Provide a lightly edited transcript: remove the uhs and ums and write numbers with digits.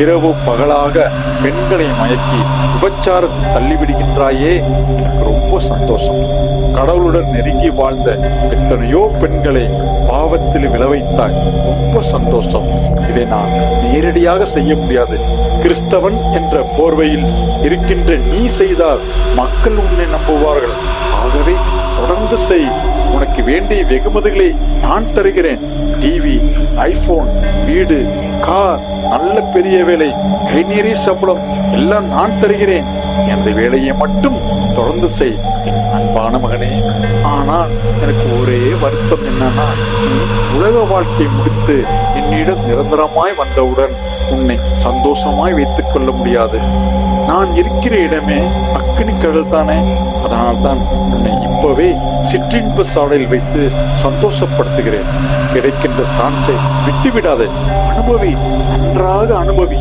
இரவு பகலாக பெண்களை மயக்கி விபச்சாரத்தில் தள்ளிவிடுகின்றாயே, எனக்கு ரொம்ப சந்தோஷம். கடவுளுடன் நெருங்கி வாழ்ந்த எத்தனையோ பெண்களை பாவத்தில் விளைவைத்தாய், ரொம்ப சந்தோஷம். இதை நான் நேரடியாக செய்ய முடியாது. கிறிஸ்தவன் என்ற போர்வையில் இருக்கின்ற நீ செய்தால் மக்கள் உன்னை நம்புவார்கள். ஆகவே தொடர்ந்து செய். உனக்கு வேண்டிய வெகுமதிகளை நான் தருகிறேன். டிவி, ஐபோன், வீடு, கார், நல்ல பெரிய வேலை, கை நிறைய சம்பளம் எல்லாம் நான் தருகிறேன். எனது வேலையை மட்டும் தொடர்ந்து செய் அன்பான மகனே. ஆனால் எனக்கு ஒரே வருத்தம் என்னன்னா, நீ உலக வாழ்க்கை முடித்து என்னிடம் நிரந்தரமாய் வந்தவுடன் உன்னை சந்தோஷமாய் வைத்துக் கொள்ள முடியாது. நான் இருக்கிற இடமே அக்கினி கடல் தானே. அதனால்தான் உன்னை இப்பவே சிற்றின்ப சாலையில் வைத்து சந்தோஷப்படுத்துகிறேன். கிடைக்கின்ற சான்ஸை விட்டுவிடாதே. அனுபவி, நன்றாக அனுபவி.